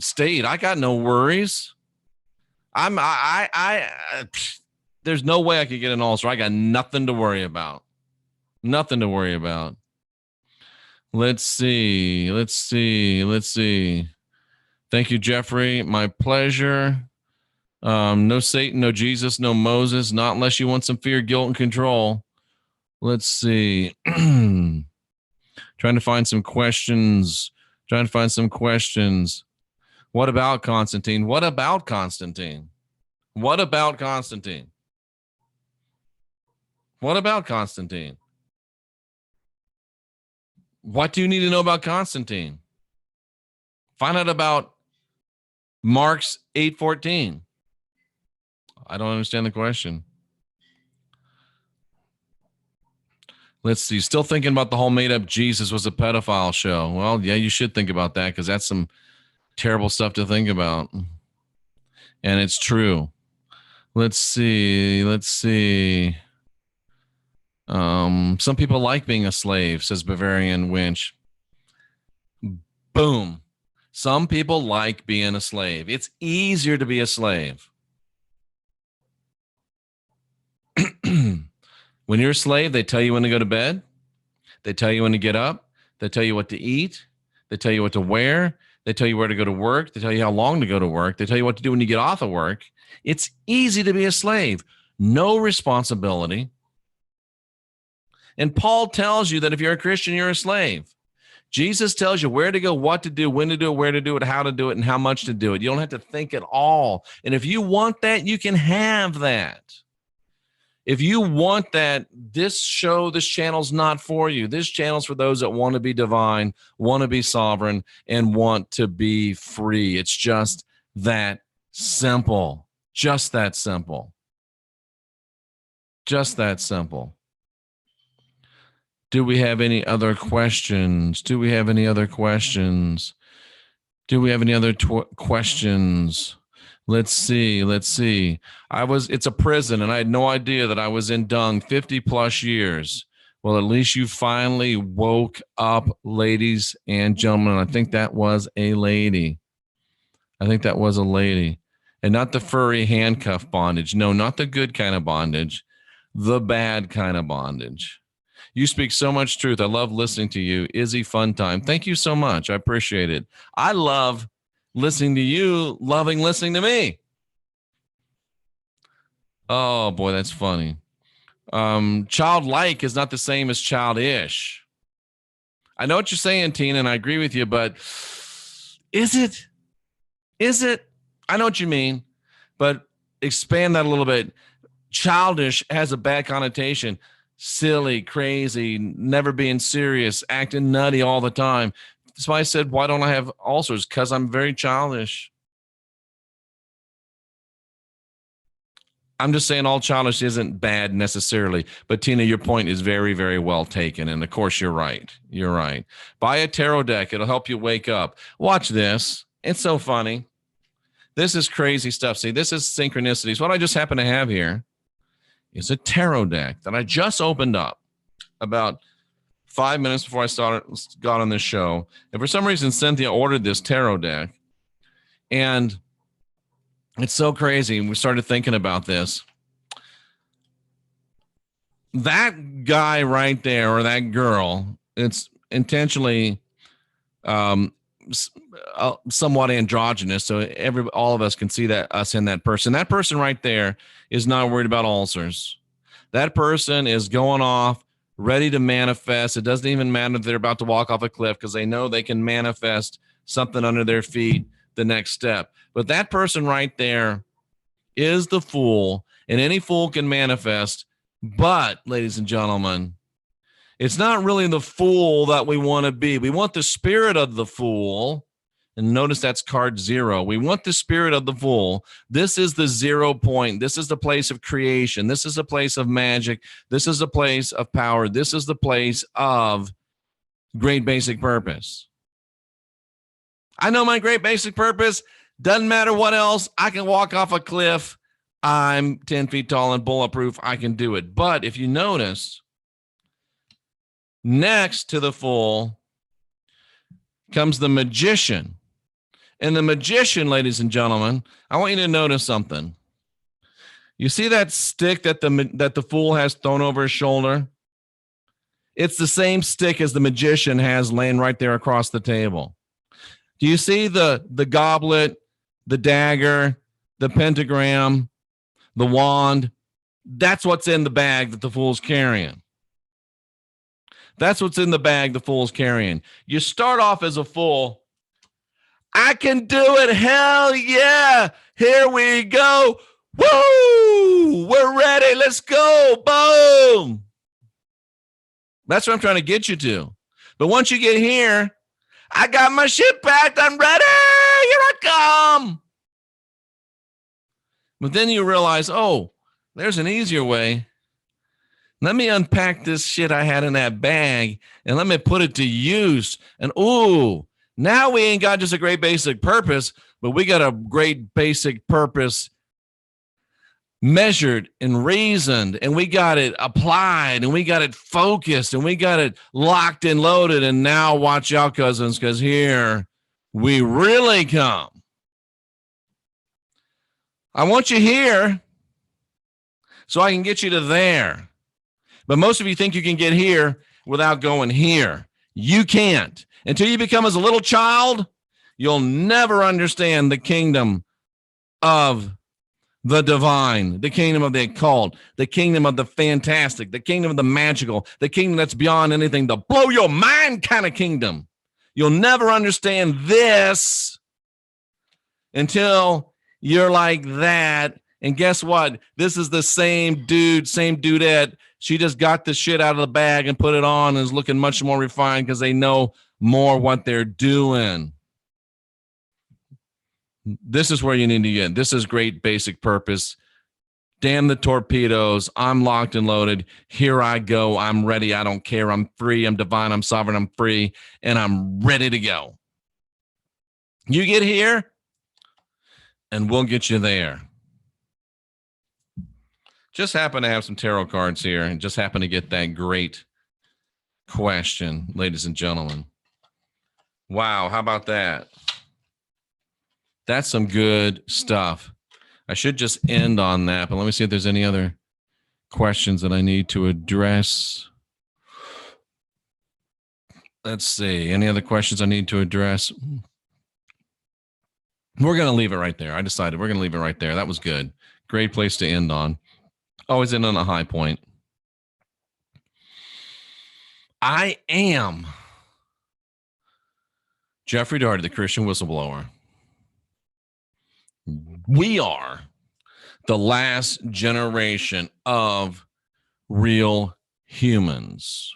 state. I got no worries. There's no way I could get an ulcer. I got nothing to worry about. Nothing to worry about. Let's see. Thank you, Jeffrey. My pleasure. No Satan, no Jesus, no Moses, not unless you want some fear, guilt, and control. Let's see. Trying to find some questions. What about Constantine? What do you need to know about Constantine? Find out about Mark's 8:14. I don't understand the question. Let's see. Still thinking about the whole made-up Jesus was a pedophile show. Well, yeah, you should think about that because that's some terrible stuff to think about. And it's true. Let's see. Some people like being a slave, says Bavarian Winch. Boom. Some people like being a slave. It's easier to be a slave. When you're a slave, they tell you when to go to bed. They tell you when to get up. They tell you what to eat. They tell you what to wear. They tell you where to go to work. They tell you how long to go to work. They tell you what to do when you get off of work. It's easy to be a slave. No responsibility. And Paul tells you that if you're a Christian, you're a slave. Jesus tells you where to go, what to do, when to do it, where to do it, how to do it, and how much to do it. You don't have to think at all. And if you want that, you can have that. If you want that, this channel's not for you. This channel's for those that want to be divine, want to be sovereign, and want to be free. It's just that simple. Just that simple. Just that simple. Do we have any other questions? Let's see. It's a prison, and I had no idea that I was in dung 50 plus years. Well, at least you finally woke up, ladies and gentlemen. I think that was a lady. And not the furry handcuff bondage. No, not the good kind of bondage. The bad kind of bondage. You speak so much truth. I love listening to you. Izzy Funtime. Thank you so much. I appreciate it. I love listening to you, loving listening to me. Oh, boy, that's funny. Childlike is not the same as childish. I know what you're saying, Tina, and I agree with you, but is it? Is it? I know what you mean, but expand that a little bit. Childish has a bad connotation. Silly, crazy, never being serious, acting nutty all the time. That's why I said, why don't I have ulcers? Because I'm very childish. I'm just saying all childish isn't bad necessarily. But Tina, your point is very, very well taken. And of course, you're right. You're right. Buy a tarot deck. It'll help you wake up. Watch this. It's so funny. This is crazy stuff. See, this is synchronicities. What I just happen to have here is a tarot deck that I just opened up about 5 minutes before I got on this show. And for some reason, Cynthia ordered this tarot deck. And it's so crazy. We started thinking about this. That guy right there, or that girl, it's intentionally somewhat androgynous, so all of us can see that us in that person. That person right there is not worried about ulcers. That person is going off, ready to manifest. It doesn't even matter if they're about to walk off a cliff, because they know they can manifest something under their feet the next step. But that person right there is the fool, and any fool can manifest. But, ladies and gentlemen, it's not really the fool that we want to be. We want the spirit of the fool. And notice that's card 0. We want the spirit of the fool. This is the 0 point. This is the place of creation. This is a place of magic. This is a place of power. This is the place of great basic purpose. I know my great basic purpose. Doesn't matter what else. I can walk off a cliff. I'm 10 feet tall and bulletproof. I can do it. But if you notice, next to the fool comes the magician. And the magician, ladies and gentlemen, I want you to notice something. You see that stick that the fool has thrown over his shoulder? It's the same stick as the magician has laying right there across the table. Do you see the goblet, the dagger, the pentagram, the wand? That's what's in the bag that the fool's carrying. That's what's in the bag the fool's carrying. You start off as a fool. I can do it. Hell yeah. Here we go. Woo! We're ready. Let's go. Boom. That's what I'm trying to get you to. But once you get here, I got my shit packed. I'm ready. Here I come. But then you realize, oh, there's an easier way. Let me unpack this shit I had in that bag and let me put it to use. And ooh, now we ain't got just a great basic purpose, but we got a great basic purpose measured and reasoned, and we got it applied, and we got it focused, and we got it locked and loaded. And now watch out, cousins, because here we really come. I want you here so I can get you to there. But most of you think you can get here without going here. You can't. Until you become as a little child, you'll never understand the kingdom of the divine, the kingdom of the occult, the kingdom of the fantastic, the kingdom of the magical, the kingdom that's beyond anything, the blow your mind kind of kingdom. You'll never understand this until you're like that. And guess what? This is the same dude, same dudette. She just got the shit out of the bag and put it on and is looking much more refined because they know more what they're doing. This is where you need to get. This is great basic purpose. Damn the torpedoes. I'm locked and loaded. Here I go. I'm ready. I don't care. I'm free. I'm divine. I'm sovereign. I'm free. And I'm ready to go. You get here and we'll get you there. Just happen to have some tarot cards here and just happen to get that great question, ladies and gentlemen. Wow. How about that? That's some good stuff. I should just end on that, but let me see if there's any other questions that I need to address. Let's see. Any other questions I need to address? We're going to leave it right there. I decided we're going to leave it right there. That was good. Great place to end on. Always end on a high point. I am Jeffrey Daugherty, the Christian Whistleblower. We are the last generation of real humans.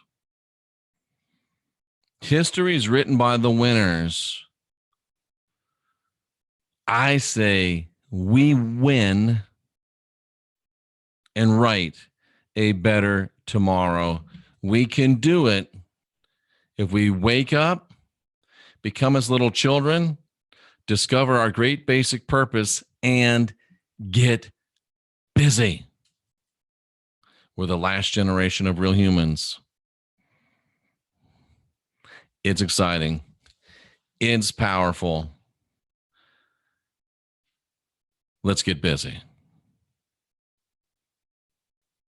History is written by the winners. I say we win and write a better tomorrow. We can do it if we wake up, become as little children, discover our great basic purpose, and get busy. We're the last generation of real humans. It's exciting. It's powerful. Let's get busy.